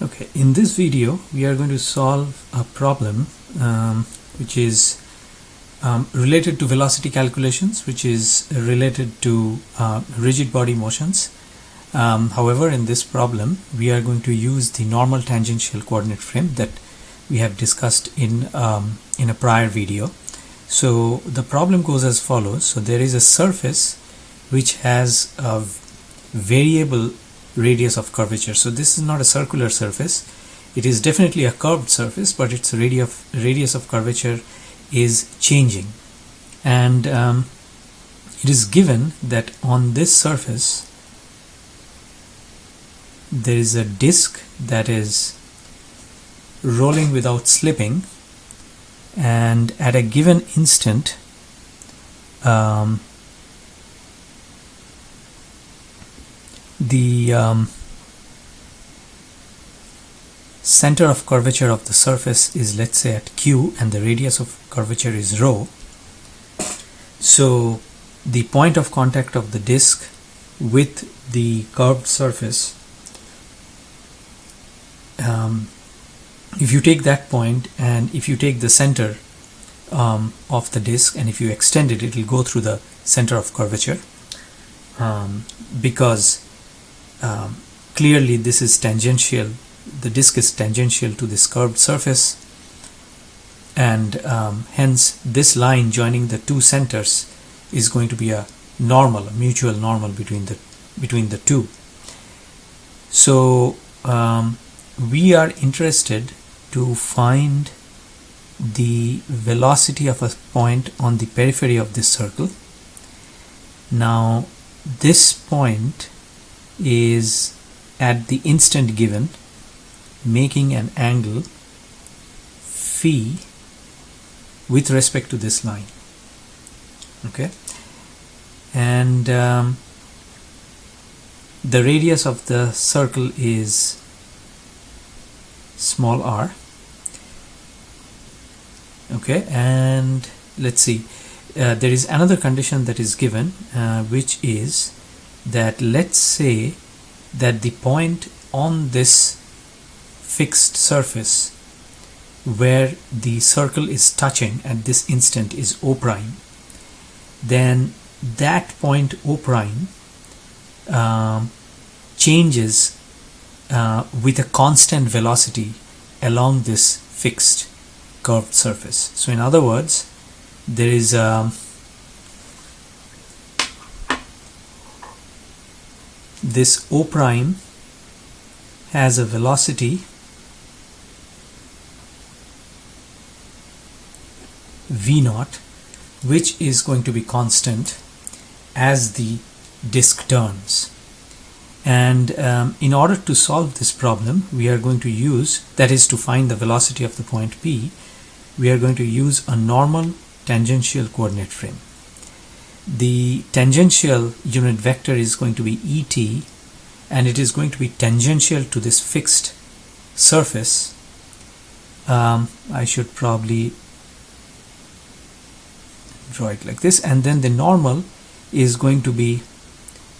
Okay, in this video we are going to solve a problem which is related to velocity calculations, which is related to rigid body motions. However, in this problem we are going to use the normal tangential coordinate frame that we have discussed in a prior video. So the problem goes as follows. So there is a surface which has a variable radius of curvature. So this is not a circular surface, it is definitely a curved surface, but its radius of curvature is changing, and it is given that on this surface there is a disk that is rolling without slipping, and at a given instant the center of curvature of the surface is, let's say, at Q, and the radius of curvature is rho. So the point of contact of the disk with the curved surface, if you take that point and if you take the center of the disk and if you extend it, it will go through the center of curvature, because clearly this is tangential, the disk is tangential to this curved surface, and hence this line joining the two centers is going to be a normal, a mutual normal between the two. So we are interested to find the velocity of a point on the periphery of this circle. Now this point is at the instant given making an angle phi with respect to this line, okay, and the radius of the circle is small r, okay, and let's see, there is another condition that is given, which is that let's say that the point on this fixed surface where the circle is touching at this instant is O prime, then that point O prime changes with a constant velocity along this fixed curved surface. So in other words, there is this O prime has a velocity v naught, which is going to be constant as the disk turns. And in order to solve this problem, we are going to use, that is to find the velocity of the point P, we are going to use a normal tangential coordinate frame. The tangential unit vector is going to be ET, and it is going to be tangential to this fixed surface. I should probably draw it like this, and then the normal is going to be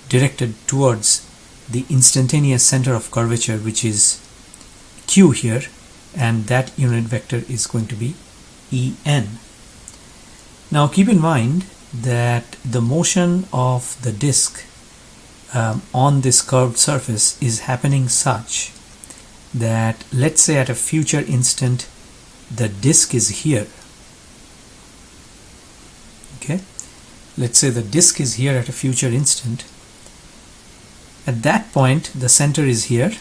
directed towards the instantaneous center of curvature, which is Q here, and that unit vector is going to be En. Now keep in mind that the motion of the disk on this curved surface is happening such that, let's say at a future instant the disk is here, okay, let's say the disk is here at a future instant. At that point the center is here,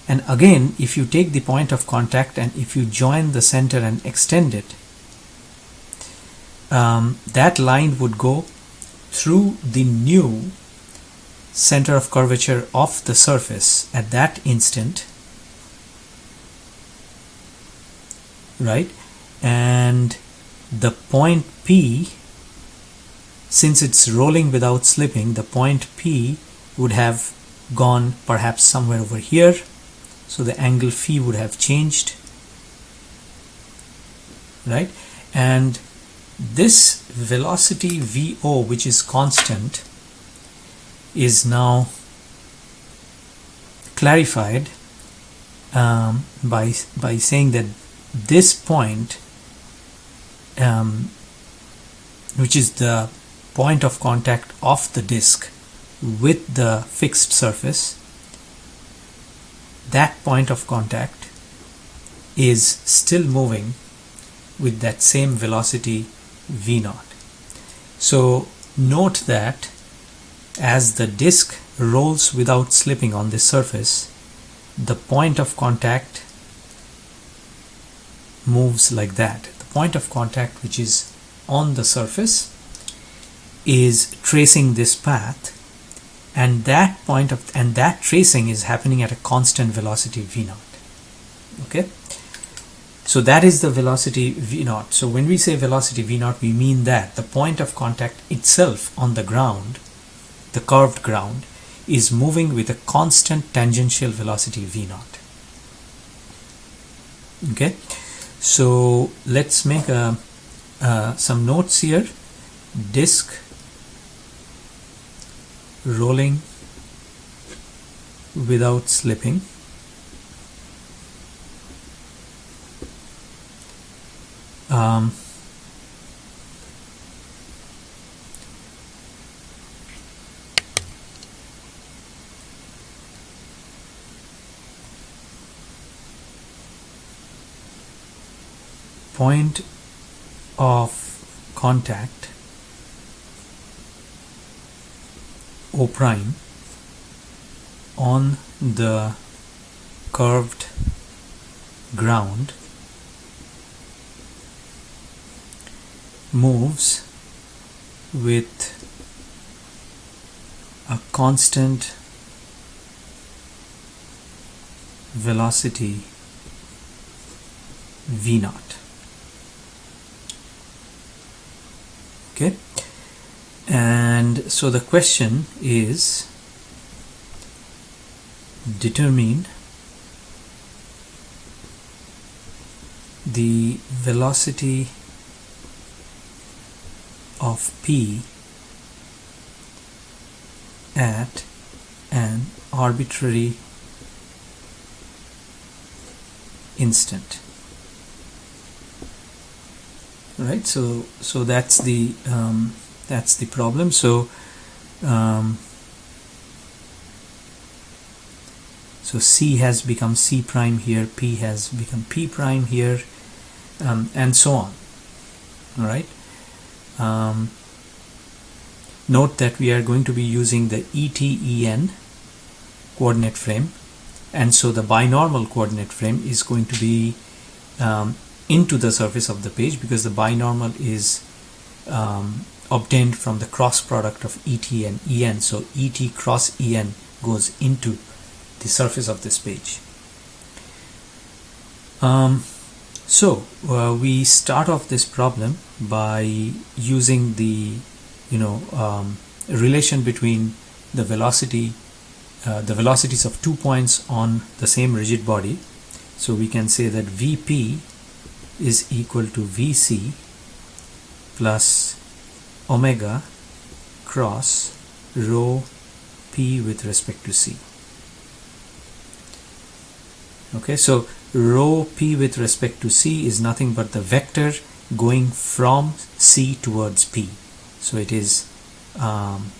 and again if you take the point of contact and if you join the center and extend it, that line would go through the new center of curvature of the surface at that instant, right? And the point P, since it's rolling without slipping, the point P would have gone perhaps somewhere over here, so the angle phi would have changed, right? And this velocity VO, which is constant, is now clarified by saying that this point, which is the point of contact of the disk with the fixed surface, that point of contact is still moving with that same velocity v0. So note that as the disk rolls without slipping on this surface, the point of contact moves like that. The point of contact which is on the surface is tracing this path, and that tracing is happening at a constant velocity v0. Okay, so that is the velocity v0. So when we say velocity v0, we mean that the point of contact itself on the ground, the curved ground, is moving with a constant tangential velocity v0. Okay, so let's make some notes here. Disk rolling without slipping. Point of contact O prime on the curved ground moves with a constant velocity v0. Okay, and so the question is, determine the velocity of P at an arbitrary instant. Right, so that's the problem. So so C has become C prime here, P has become P prime here, and so on. All right. Note that we are going to be using the ET-EN coordinate frame, and so the binormal coordinate frame is going to be into the surface of the page, because the binormal is obtained from the cross product of ET and EN. So ET cross EN goes into the surface of this page. So we start off this problem by using the relation between the velocities of 2 points on the same rigid body. So we can say that VP is equal to VC plus omega cross rho P with respect to C. Okay, so rho P with respect to C is nothing but the vector going from C towards P. So it is,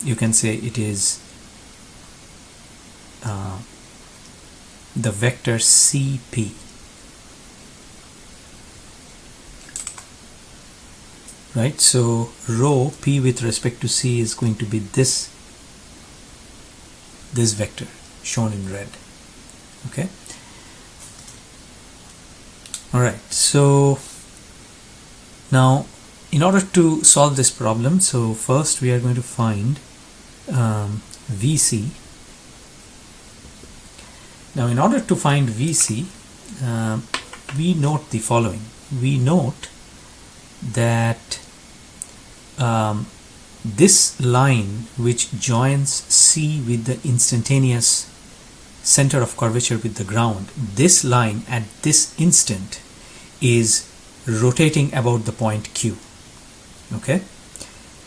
you can say it is the vector CP. Right, so rho P with respect to C is going to be this vector shown in red. Okay. Alright, so now in order to solve this problem, so first we are going to find VC. Now in order to find VC, we note the following. We note that this line which joins C with the instantaneous center of curvature with the ground, this line at this instant is rotating about the point Q. Okay,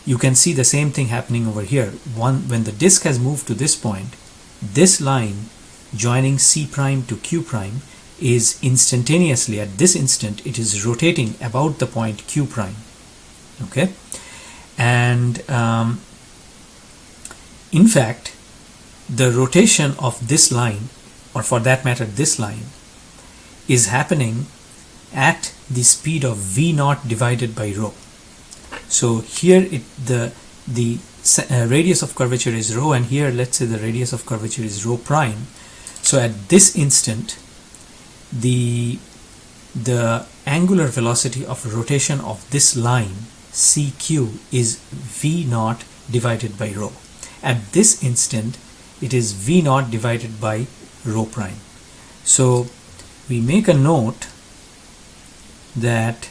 you can see the same thing happening over here. When the disk has moved to this point, this line joining C prime to Q prime is instantaneously, at this instant, it is rotating about the point q prime. Okay, and in fact, the rotation of this line, or for that matter this line, is happening at the speed of v naught divided by rho. So here the radius of curvature is rho, and here let's say the radius of curvature is rho prime. So at this instant, the angular velocity of rotation of this line CQ is v naught divided by rho. At this instant, it is v naught divided by rho prime. So we make a note that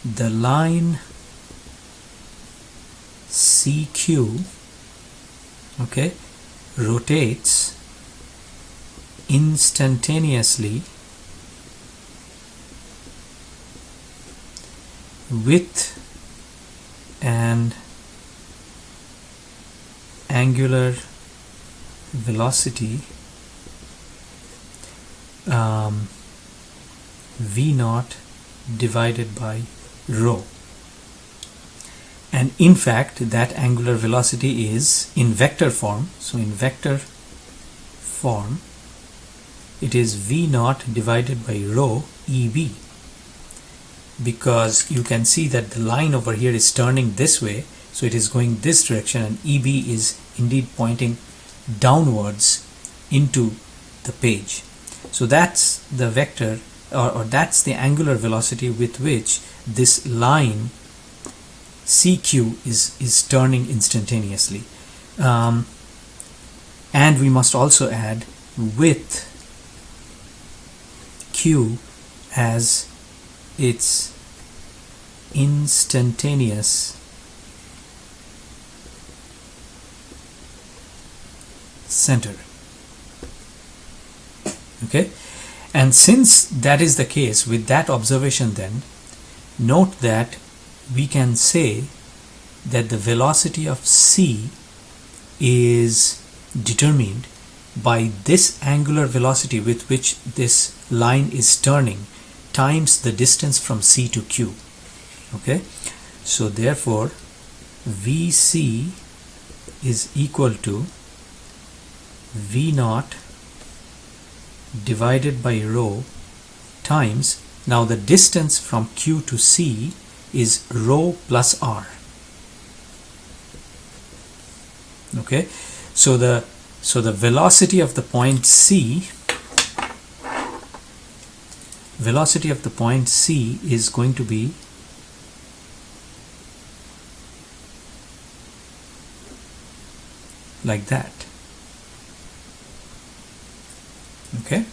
the line CQ, okay, rotates instantaneously with an angular velocity v naught divided by rho. And in fact, that angular velocity is in vector form. So in vector form, it is v naught divided by rho EB, because you can see that the line over here is turning this way, so it is going this direction, and EB is indeed pointing downwards into the page. So that's the vector, or that's the angular velocity with which this line CQ is turning instantaneously. And we must also add with Q as its instantaneous center. Okay, and since that is the case, with that observation, then note that we can say that the velocity of C is determined by this angular velocity with which this line is turning times the distance from C to Q. Okay, so therefore VC is equal to V naught divided by rho times, now the distance from Q to C is rho plus R. Okay, so the velocity of the point C is going to be like that. Okay,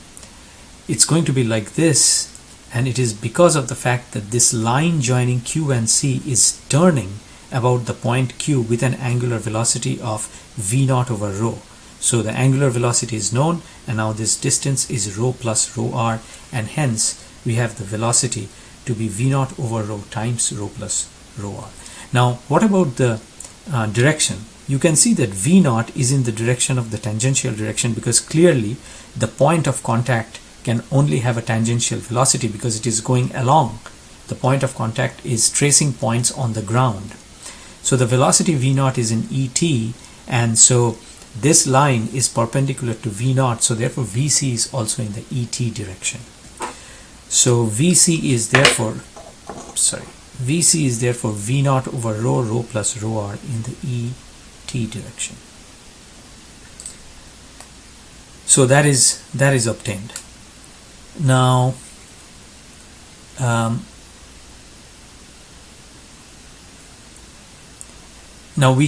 it's going to be like this, and it is because of the fact that this line joining Q and C is turning about the point Q with an angular velocity of v naught over rho. So the angular velocity is known, and now this distance is rho plus rho r, and hence we have the velocity to be v naught over rho times rho plus rho r. Now what about the direction? You can see that v naught is in the direction of the tangential direction, because clearly the point of contact can only have a tangential velocity because it is going along. The point of contact is tracing points on the ground. So the velocity v naught is in ET, and so this line is perpendicular to v naught, so therefore VC is also in the ET direction. So VC is therefore v naught over rho plus rho r in the ET direction. So that is obtained. Now we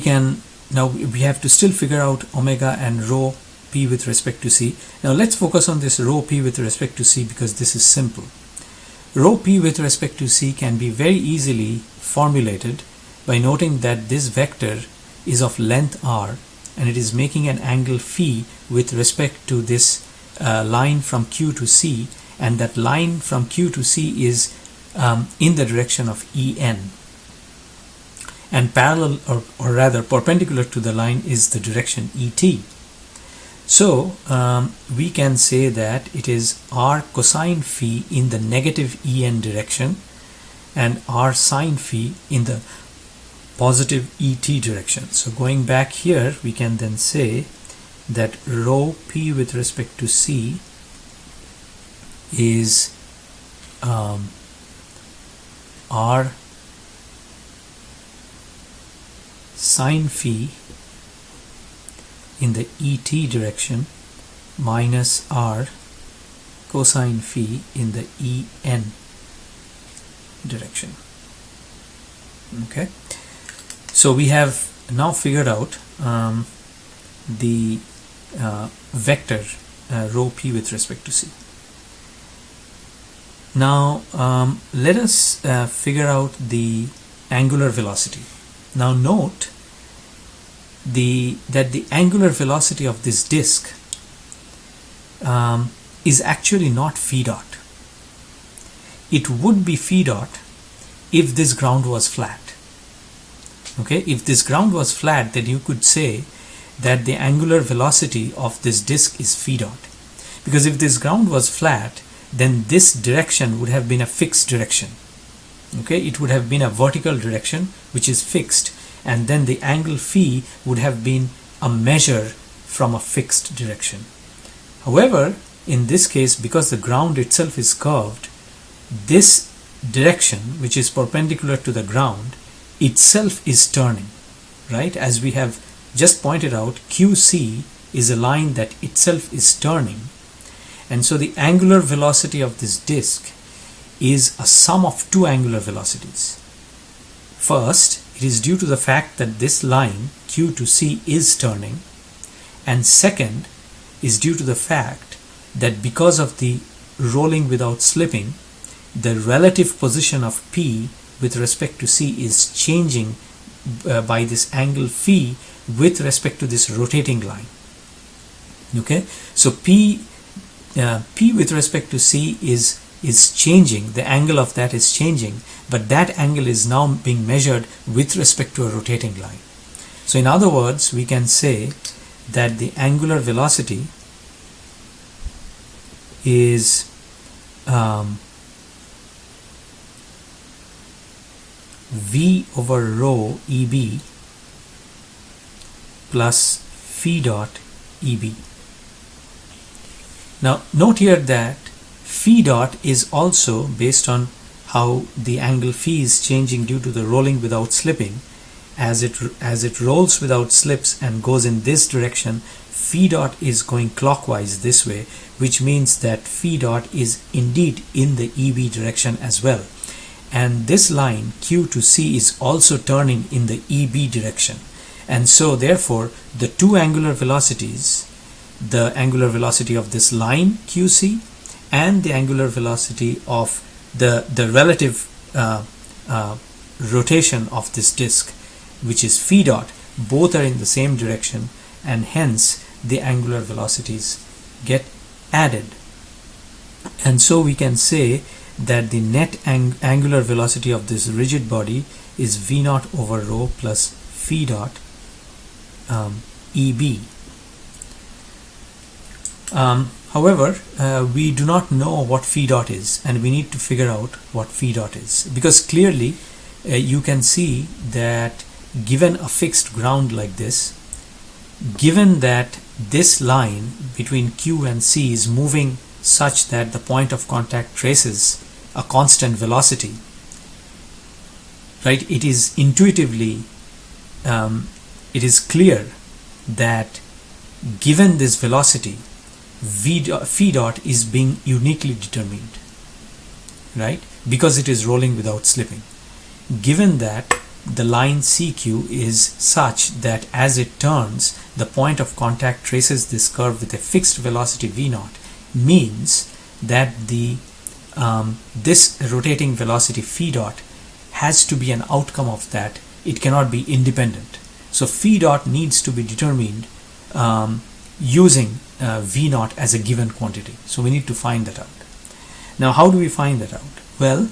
have to still figure out omega and rho p with respect to c. Now let's focus on this rho p with respect to c, because this is simple. Rho p with respect to c can be very easily formulated by noting that this vector is of length r, and it is making an angle phi with respect to this line from Q to C, and that line from Q to C is in the direction of En, and parallel or rather perpendicular to the line is the direction ET. So we can say that it is r cosine phi in the negative en direction and r sine phi in the positive et direction. So going back here, we can then say that rho p with respect to c is r sine phi in the et direction minus r cosine phi in the en direction. Okay, so we have now figured out the vector rho p with respect to c. Now let us figure out the angular velocity. Now note that the angular velocity of this disk is actually not phi dot. It would be phi dot if this ground was flat. Okay, if this ground was flat, then you could say that the angular velocity of this disk is phi dot. Because if this ground was flat, then this direction would have been a fixed direction. Okay, it would have been a vertical direction which is fixed, and then the angle phi would have been a measure from a fixed direction. However, in this case, because the ground itself is curved, this direction, which is perpendicular to the ground, itself is turning, right? As we have just pointed out, QC is a line that itself is turning, and so the angular velocity of this disk is a sum of two angular velocities. First, it is due to the fact that this line Q to C is turning, and second is due to the fact that because of the rolling without slipping, the relative position of P with respect to C is changing by this angle phi with respect to this rotating line. Okay, so P with respect to C is changing, the angle of that is changing, but that angle is now being measured with respect to a rotating line. So in other words, we can say that the angular velocity is v over rho EB plus phi dot EB. Now note here that phi dot is also based on how the angle phi is changing due to the rolling without slipping. As it rolls without slips and goes in this direction, phi dot is going clockwise this way, which means that phi dot is indeed in the EB direction as well. And this line Q to C is also turning in the EB direction. And so therefore the two angular velocities, the angular velocity of this line QC and the angular velocity of the relative rotation of this disk, which is phi dot, both are in the same direction, and hence the angular velocities get added. And so we can say that the net angular velocity of this rigid body is v naught over rho plus phi dot EB. However, we do not know what phi dot is, and we need to figure out what phi dot is, because clearly you can see that given a fixed ground like this, given that this line between Q and C is moving such that the point of contact traces a constant velocity, right? It is intuitively, it is clear that given this velocity, phi dot is being uniquely determined, right? Because it is rolling without slipping. Given that the line CQ is such that as it turns, the point of contact traces this curve with a fixed velocity v naught, means that the this rotating velocity phi dot has to be an outcome of that. It cannot be independent. So phi dot needs to be determined using v naught as a given quantity. So we need to find that out. Now how do we find that out? Well,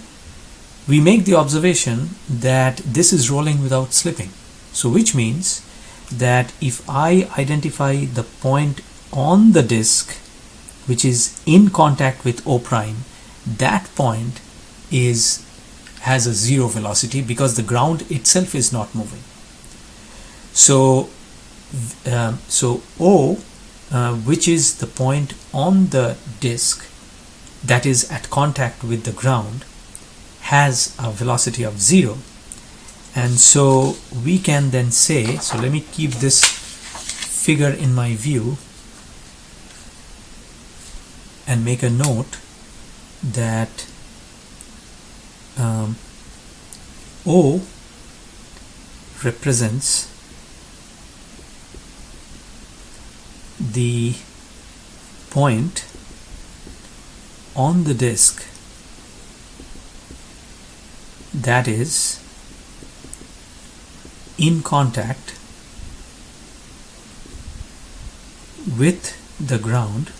we make the observation that this is rolling without slipping. So which means that if I identify the point on the disk, which is in contact with O prime, that point has a zero velocity because the ground itself is not moving. So O, which is the point on the disk that is at contact with the ground, has a velocity of 0. And so we can then say, so let me keep this figure in my view and make a note that O represents the point on the disk that is in contact with the ground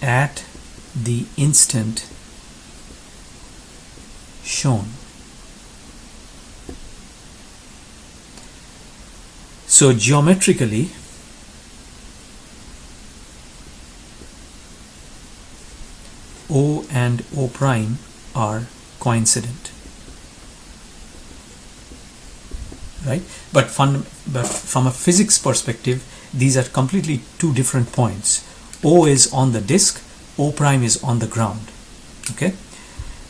at the instant shown. So geometrically, O and O prime are coincident, right? But from a physics perspective, these are completely two different points. O is on the disk, O prime is on the ground, okay?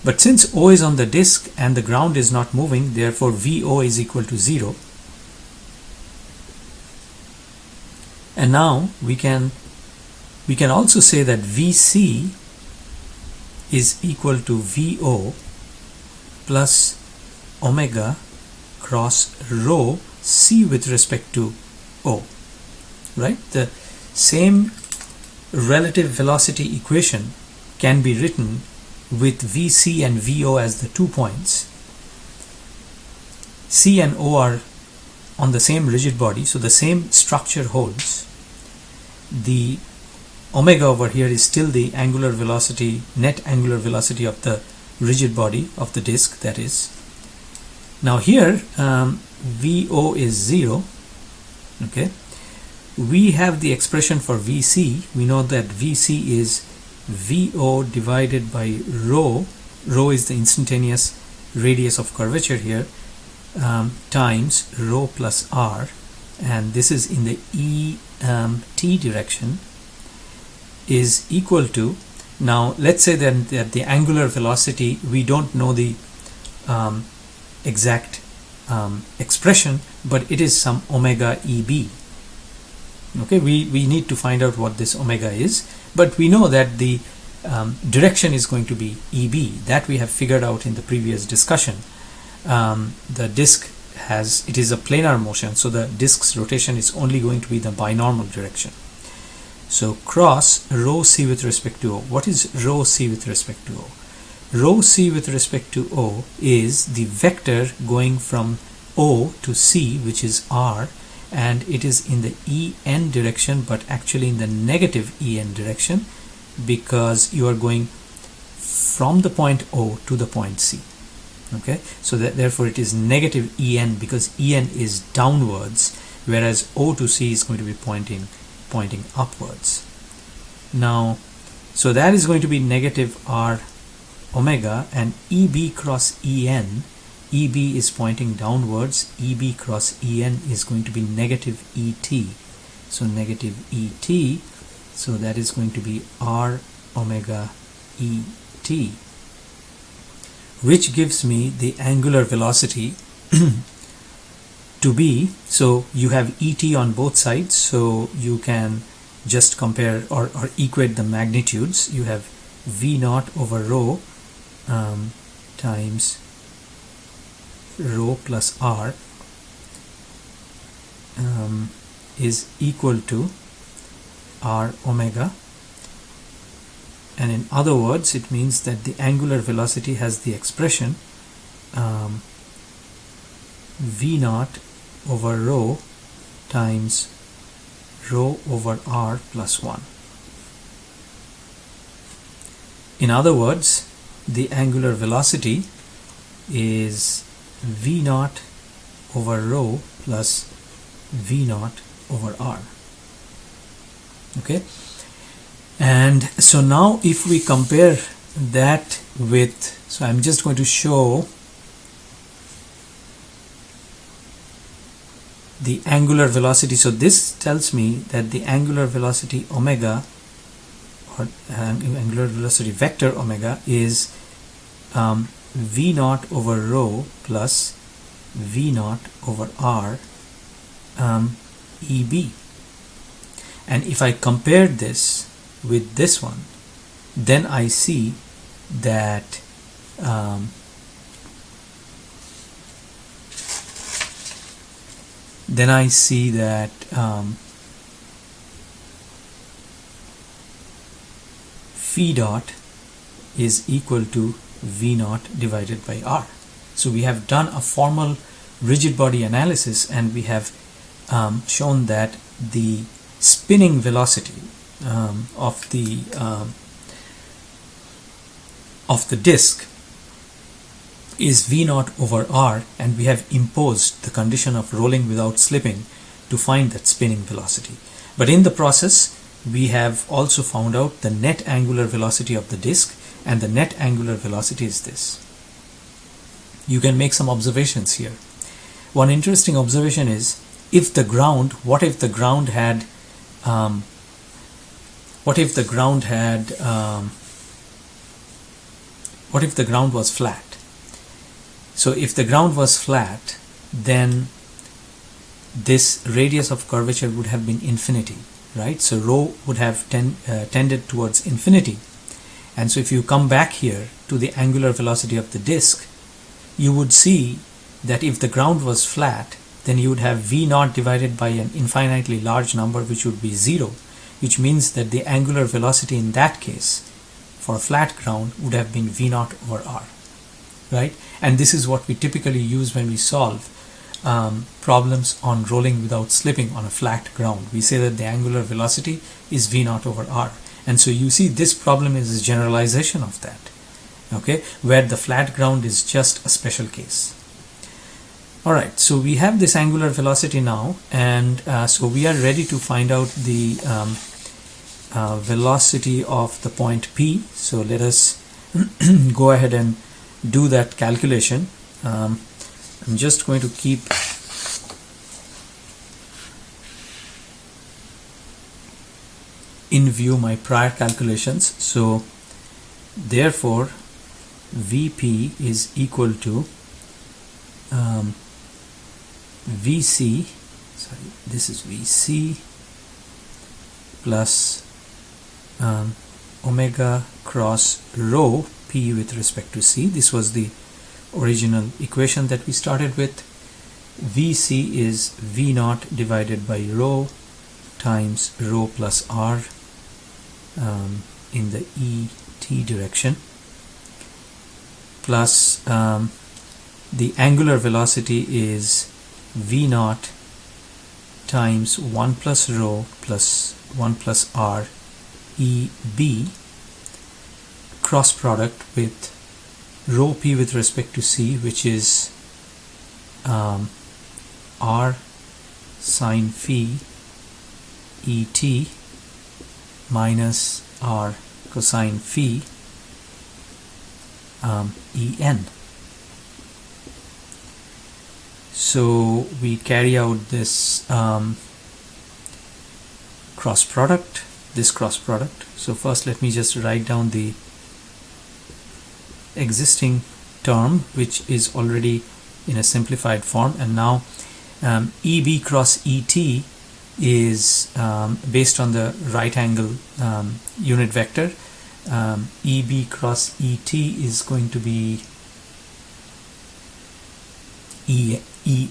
But since O is on the disk and the ground is not moving, therefore VO is equal to 0. And now we can also say that VC is equal to VO plus omega cross rho C with respect to O, right? The same relative velocity equation can be written with VC and VO as the 2 points. C and O are on the same rigid body, so the same structure holds. The omega over here is still the angular velocity, net angular velocity of the rigid body of the disk, that is. Now here VO is 0, okay. We have the expression for VC. We know that VC is VO divided by rho. Rho is the instantaneous radius of curvature here, times rho plus R, and this is in the ET direction, is equal to, now let's say that the angular velocity, we don't know the exact expression, but it is some omega EB. Okay, we need to find out what this omega is, but we know that the direction is going to be EB. That we have figured out in the previous discussion. The disk it is a planar motion, so the disk's rotation is only going to be the binormal direction. So cross rho C with respect to O. What is rho C with respect to O? Rho C with respect to O is the vector going from O to C, which is R, and it is in the EN direction, but actually in the negative EN direction, because you are going from the point O to the point C. Okay, so therefore it is negative EN, because EN is downwards, whereas O to C is going to be pointing upwards. Now, so that is going to be negative R omega, and EB cross EN, EB is pointing downwards, EB cross EN is going to be negative ET. So negative ET, so that is going to be R omega ET, which gives me the angular velocity to be, so you have ET on both sides, so you can just compare or equate the magnitudes. You have V naught over rho times rho plus R is equal to R omega, and in other words it means that the angular velocity has the expression V naught over rho times rho over R plus 1. In other words, the angular velocity is V naught over rho plus V naught over R. Okay, and so now if we compare that with, so I'm just going to show the angular velocity. So this tells me that the angular velocity omega, or angular velocity vector omega, is V naught over rho plus V naught over R EB. And if I compare this with this one, then I see that phi dot is equal to V naught divided by R. So we have done a formal rigid body analysis, and we have shown that the spinning velocity of the disk is V naught over R, and we have imposed the condition of rolling without slipping to find that spinning velocity. But in the process, we have also found out the net angular velocity of the disk, and the net angular velocity is this. You can make some observations here. One interesting observation is, if the ground, what if the ground was flat? So if the ground was flat, then this radius of curvature would have been infinity, right? So rho would have tended towards infinity. And so if you come back here to the angular velocity of the disk, you would see that if the ground was flat, then you would have V naught divided by an infinitely large number, which would be 0, which means that the angular velocity in that case for a flat ground would have been V naught over R, right? And this is what we typically use when we solve problems on rolling without slipping on a flat ground. We say that the angular velocity is V naught over R. And so you see, this problem is a generalization of that, okay, where the flat ground is just a special case. Alright, so we have this angular velocity now, and so we are ready to find out the velocity of the point P. So let us go ahead and do that calculation. I'm just going to keep in view my prior calculations. So therefore Vp is equal to Vc, sorry, this is Vc plus omega cross rho P with respect to C. This was the original equation that we started with. Vc is V naught divided by rho times rho plus R in the ET direction, plus the angular velocity is V naught times 1 plus rho plus 1 plus R EB, cross product with rho P with respect to C, which is R sine phi ET minus R cosine phi En. So we carry out this cross product. So first let me just write down the existing term, which is already in a simplified form, and now EB cross ET is based on the right angle unit vector. EB cross ET is going to be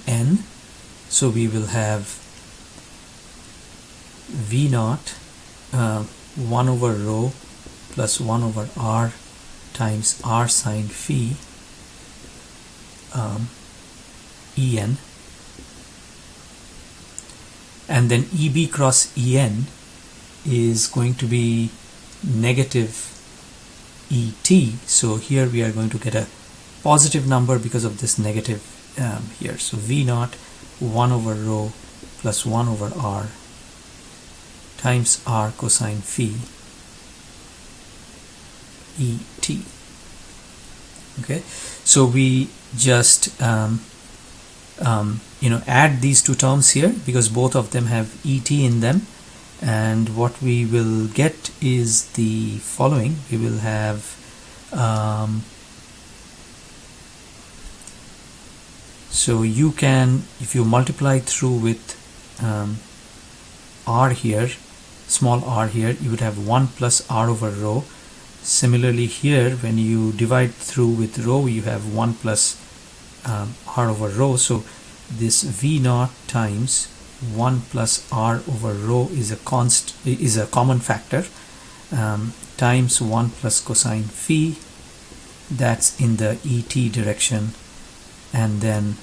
En. So we will have V naught 1 over rho plus 1 over R times R sine phi En, and then EB cross En is going to be negative ET. So here we are going to get a positive number because of this negative here. So V naught 1 over rho plus 1 over r times r cosine phi et. Okay, so we just add these two terms here because both of them have et in them, and what we will get is the following. We will have so you can, if you multiply through with r here, small r here, you would have 1 plus r over rho. Similarly here, when you divide through with rho, you have 1 plus r over rho. So this v naught times 1 plus r over rho is a common factor, times 1 plus cosine phi, that's in the et direction. And then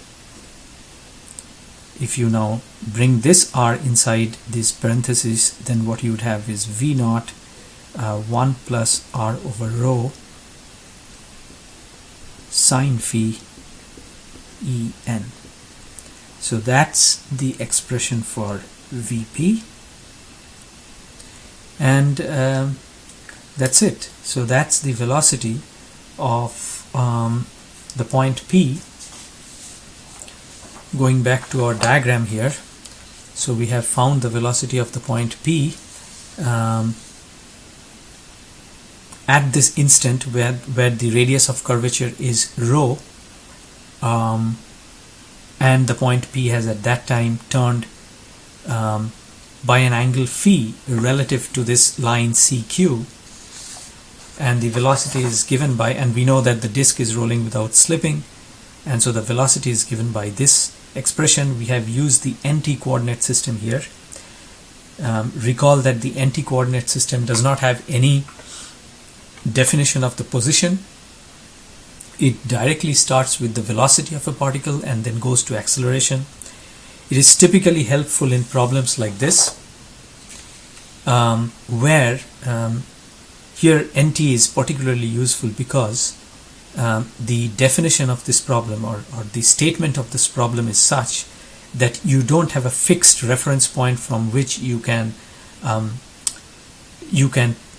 if you now bring this r inside this parenthesis, then what you would have is v naught 1 plus r over rho sine phi en. So that's the expression for Vp, and that's it. So that's the velocity of the point P. Going back to our diagram here, so we have found the velocity of the point P at this instant where the radius of curvature is rho, and the point P has at that time turned by an angle phi relative to this line CQ, and the velocity is given by, and we know that the disk is rolling without slipping, and so the velocity is given by this expression. We have used the NT coordinate system here. Recall that the NT coordinate system does not have any definition of the position. It directly starts with the velocity of a particle and then goes to acceleration. It is typically helpful in problems like this, where here NT is particularly useful because the definition of this problem or the statement of this problem is such that you don't have a fixed reference point from which you can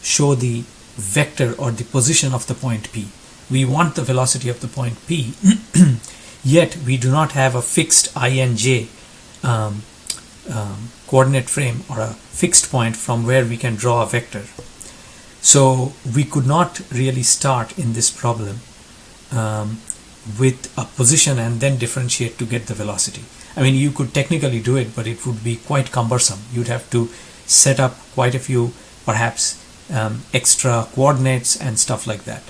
show the vector or the position of the point P. We want the velocity of the point P, yet we do not have a fixed INJ coordinate frame or a fixed point from where we can draw a vector. So we could not really start in this problem with a position and then differentiate to get the velocity. I mean, you could technically do it, but it would be quite cumbersome. You'd have to set up quite a few, perhaps, extra coordinates and stuff like that.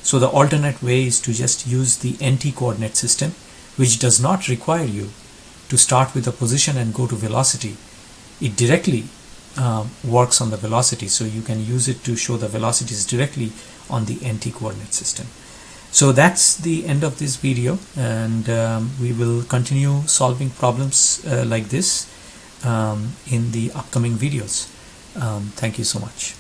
So the alternate way is to just use the NT coordinate system, which does not require you to start with a position and go to velocity. It directly works on the velocity, so you can use it to show the velocities directly on the NT coordinate system. So that's the end of this video, and we will continue solving problems like this in the upcoming videos. Thank you so much.